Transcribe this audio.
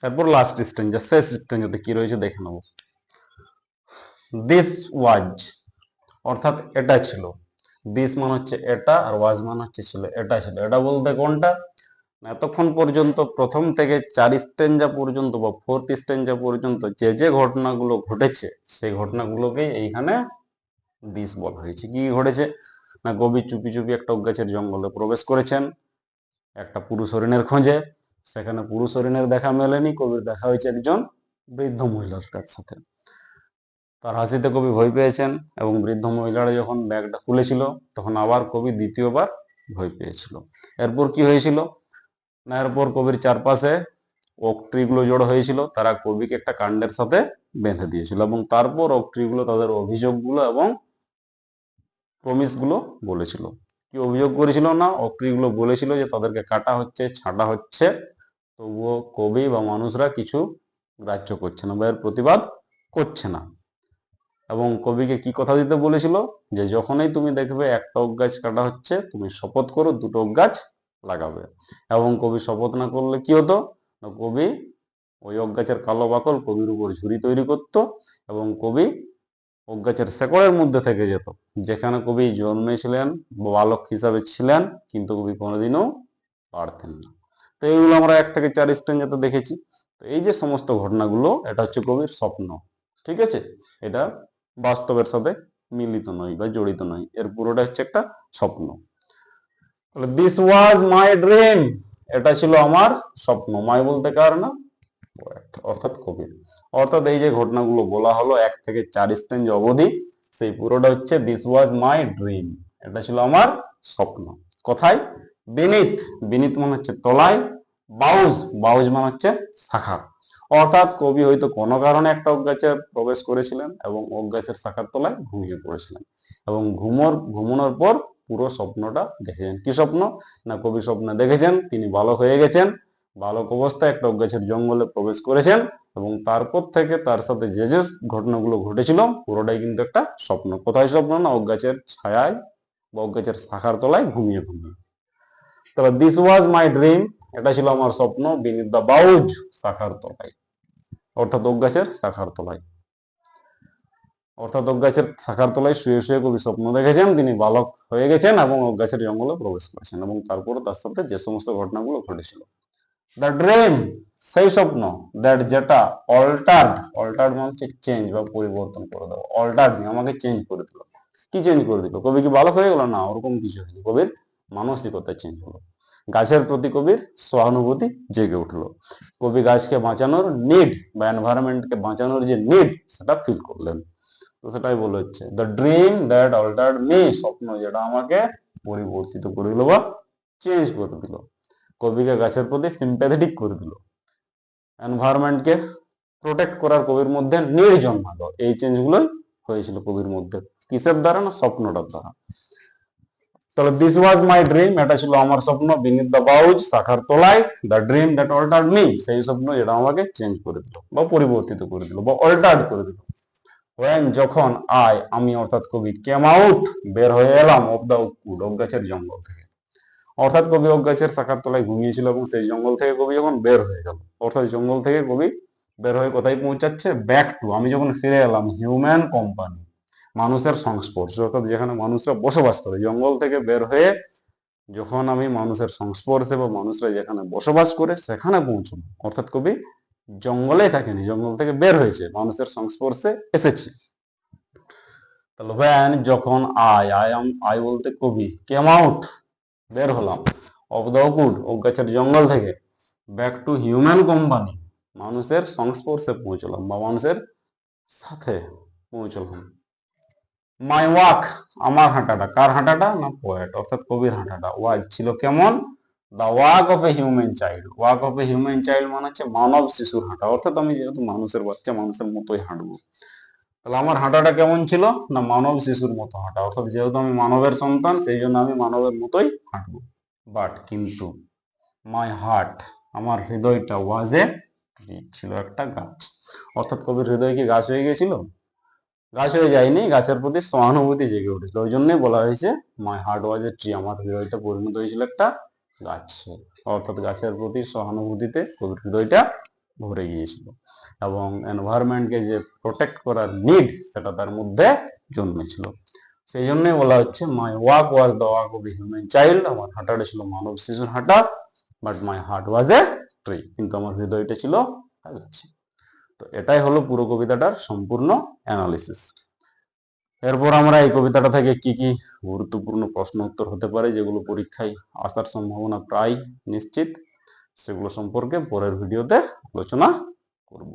তারপর লাস্ট স্ট্যাঞ্জা, শেষ স্ট্যাঞ্জাতে কি রয়েছে দেখে নেব। দিস ওয়াজ, অর্থাৎ এটা ছিল। দিস মানে হচ্ছে এটা, আর ওয়াজ মানে হচ্ছে ছিল, এটা ছিল। এটা বলতে কোনটা? এতক্ষণ পর্যন্ত প্রথম থেকে 4 স্ট্যাঞ্জা পর্যন্ত বা 4th স্ট্যাঞ্জা পর্যন্ত যে যে ঘটনাগুলো ঘটেছে সেই ঘটনাগুলোকেই এইখানে দিস বলা হয়েছে। কি ঘটেছে না, কবি চুপি চুপি একটা ওক গাছের জঙ্গলে প্রবেশ করেছেন একটা পুরুষ হরিণের খোঁজে। সেখানে পুরুষ হরিণের দেখা মেলেনি, কবির দেখা হয়েছে একজন বৃদ্ধ মহিলার সাথে। তার হাসিতে কবি ভয় পেয়েছেন, এবং বৃদ্ধ মহিলারা যখন ব্যাগটা খুলেছিল তখন আবার কবি দ্বিতীয়বার ভয় পেয়েছিল। এরপর কি হয়েছিল না, এরপর কবির চারপাশে ওক ট্রিগুলো জড়ো হয়েছিল, তারা কবিকে একটা কাণ্ডের সাথে বেঁধে দিয়েছিল, এবং তারপর ওক ট্রিগুলো তাদের অভিযোগগুলো এবং প্রমিস গুলো বলেছিল। কি অভিযোগ করেছিল না, ওক ট্রিগুলো বলেছিল যে তাদেরকে কাটা হচ্ছে, ছাঁটা হচ্ছে, তবুও কবি বা মানুষরা কিছু গ্রাহ্য করছে না বা এর প্রতিবাদ করছে না। এবং কবিকে কি কথা দিতে বলেছিল, যে যখনই তুমি দেখবে একটা ওক গাছ কাটা হচ্ছে তুমি শপথ করো 2টো ওক গাছ লাগাবে। এবং কবি শপথ না করলে কি হতো না, কবি ওই ওক গাছের কালো বাকল কবির উপর ঝুড়ি তৈরি করত, এবং কবি ওক গাছের শেকড়ের মধ্যে থেকে যেত, যেখানে কবি জন্মেছিলেন, বালক হিসাবে ছিলেন, কিন্তু কবি কোনোদিনও পারতেন না। তো এইগুলো আমরা 1 থেকে 4 স্ট্যাঞ্জাতে দেখেছি। তো এই যে সমস্ত ঘটনাগুলো, এটা হচ্ছে কবির স্বপ্ন। ঠিক আছে, এটা বাস্তবের সাথে মিলিত নয় বা জড়িত নয়, এর পুরোটা হচ্ছে একটা স্বপ্ন। তাহলে দিস ওয়াজ মাই ড্রিম, এটা ছিল আমার স্বপ্ন। মাই বলতে কার না, অর্থাৎ কবির। অর্থাৎ এই যে ঘটনাগুলো বলা হলো 1 থেকে 4 স্ট্যাঞ্জা অবধি, সেই পুরোটা হচ্ছে দিস ওয়াজ মাই ড্রিম, এটা ছিল আমার স্বপ্ন। কোথায়? বিনিথ, বিনিথ মানে হচ্ছে তলায়, বাউজ, বাউজ মানে হচ্ছে শাখা। অর্থাৎ কবি হয়তো কোনো কারণে একটা ওক গাছে প্রবেশ করেছিলেন এবং ওক গাছের শাখার তলায় ঘুমিয়ে পড়েছিলেন, এবং ঘুমানোর পর পুরো স্বপ্নটা দেখেছেন। কি স্বপ্ন না, কবি স্বপ্নে দেখেছেন তিনি বালক হয়ে গেছেন, বালক অবস্থায় একটা ওক গাছের জঙ্গলে প্রবেশ করেছেন, এবং তারপর থেকে তার সাথে যে যে ঘটনাগুলো ঘটেছিল পুরোটাই কিন্তু একটা স্বপ্ন। কোথায় স্বপ্ন না, ওক গাছের ছায়ায় বা ওক গাছের শাখার তলায় ঘুমিয়ে ঘুমিয়ে। তবে দিস ওয়াজ মাই ড্রিম, এটা ছিল আমার স্বপ্ন, বিনিথ দ্য বাউজ, শাখার তলায়, অর্থাৎ ওক গাছের শাখার তলায়। অর্থাৎ ওক গাছের শাখার তলায় শুয়ে শুয়ে কবি স্বপ্ন দেখেছেন তিনি বালক হয়ে গেছেন এবং ওক গাছের জঙ্গলে প্রবেশ করেছেন, এবং তারপর তার সাথে যে সমস্ত ঘটনাগুলো ঘটেছিল। দ্য ড্রিম, সেই স্বপ্ন, দ্যাট যেটা অল্টার্ড, অল্টার্ড মানে হচ্ছে চেঞ্জ বা পরিবর্তন করে দেওয়া, অল্টার্ড আমাকে চেঞ্জ করে দিল। কি চেঞ্জ করে দিল? কবি কি ভালো হয়ে গেল? না, ওরকম কিছু হয়নি, কবির মানসিকতা চেঞ্জ হলো, গাছের প্রতি কবির সহানুভূতি জেগে উঠলো, কবি গাছকে বাঁচানোর নিড বা এনভায়রনমেন্টকে বাঁচানোর যে নিড সেটা ফিল করলেন। তো সেটাই বলে হচ্ছে the dream that altered me, স্বপ্ন যেটা আমাকে পরিবর্তিত করে দিল বা চেঞ্জ করে দিল, কবিকে গাছের প্রতি সিম্প্যাথেটিক করে দিল, এনভায়রনমেন্টকে প্রোটেক্ট করার কবির মধ্যে নিড জন্মালো। এই চেঞ্জগুলোই হয়েছিল কবির মধ্যে, কিসের দ্বারা না, স্বপ্নটার দ্বারা। তাহলে দিস ওয়াজ মাই ড্রিম, এটা ছিল আমার স্বপ্ন, বিনিথ দ্য বাউজ, শাখার তলায়, the dream that altered me, সেই স্বপ্ন যেটা আমাকে চেঞ্জ করে দিল বা পরিবর্তিত করে দিল বা অল্টার্ড করে দিল। ওয়েন, যখন, আমি অর্থাৎ কবি, কেম আউট, বের হয়ে এলাম, অফ দ্য উড, ওক গাছের জঙ্গল থেকে। অর্থাৎ কবি ওক গাছের শাখার তলায় ঘুমিয়েছিল এবং সেই জঙ্গল থেকে কবি যখন বের হয়ে গেল, অর্থাৎ জঙ্গল থেকে কবি বের হয়ে কোথায় পৌঁছাচ্ছে, ব্যাক টু, আমি যখন ফিরে এলাম, হিউম্যান কোম্পানি, মানুষের সংস্পর্শ, অর্থাৎ যেখানে মানুষরা বসবাস করে। জঙ্গল থেকে বের হয়ে যখন আমি মানুষের সংস্পর্শে বা মানুষরা যেখানে বসবাস করে সেখানে পৌঁছলাম, অর্থাৎ কবি জঙ্গলে থাকেনি, জঙ্গল থেকে বের হয়েছে, মানুষের সংস্পর্শে এসেছে। তাহলে when, যখন, আই বলতে কবি, কেম আউট, বের হলাম, অফ দ্য উড, ওক গাছের জঙ্গল থেকে, ব্যাক টু হিউম্যান কোম্পানি, মানুষের সংস্পর্শে পৌঁছলাম বা মানুষের সাথে পৌঁছলাম। মাই ওয়াক, আমার হাঁটাটা, কার হাঁটাটা না, পোয়েট অর্থাৎ কবির হাঁটাটা, ওয়াজ ছিল কেমন, the walk of a human child, walk of a human child মানে হচ্ছে মানব শিশুর হাঁটা, অর্থাৎ আমি যেহেতু মানুষের বাচ্চা, মানুষের মতোই হাঁটবো। তাহলে আমার হাঁটাটা কেমন ছিল না, মানব শিশুর মতো হাঁটা, অর্থাৎ যেহেতু আমি মানবের সন্তান সেই জন্য আমি মানবের মতোই হাঁটবো। বাট কিন্তু, মাই হার্ট, আমার হৃদয়টা, ওয়াজ এ, ছিল একটা গাছ, অর্থাৎ কবির হৃদয় কি গাছ হয়ে গেছিল? গাছ হয়ে যায়নি, গাছের প্রতি সহানুভূতি জেগে উঠেছিল, ওই জন্যই বলা হয়েছে মাই হার্ট ওয়াজ এ ট্রি, আমার হৃদয়টা পরিণত হয়েছিল একটা গাছ। অর্থাৎ গাছের প্রতি সহানুভূতিতে কবির হৃদয়টা ভরে গিয়েছিল এবং এনভায়রনমেন্টকে যে প্রোটেক্ট করার নিড সেটা তার মধ্যে জন্মেছিল। সেই জন্যই বলা হচ্ছে my walk was the walk of a human child, আমার হাঁটাটা ছিল মানব শিশুর হাঁটা, but my heart was a tree, কিন্তু আমার হৃদয়টা ছিল গাছ। তো এটাই হলো পুরো কবিতাটার সম্পূর্ণ অ্যানালিসিস। এরপর আমরা এই কবিতাটা থেকে কি কি গুরুত্বপূর্ণ প্রশ্ন উত্তর হতে পারে যেগুলো পরীক্ষায় আসার সম্ভাবনা প্রায় নিশ্চিত, সেগুলো সম্পর্কে পরের ভিডিওতে আলোচনা করব।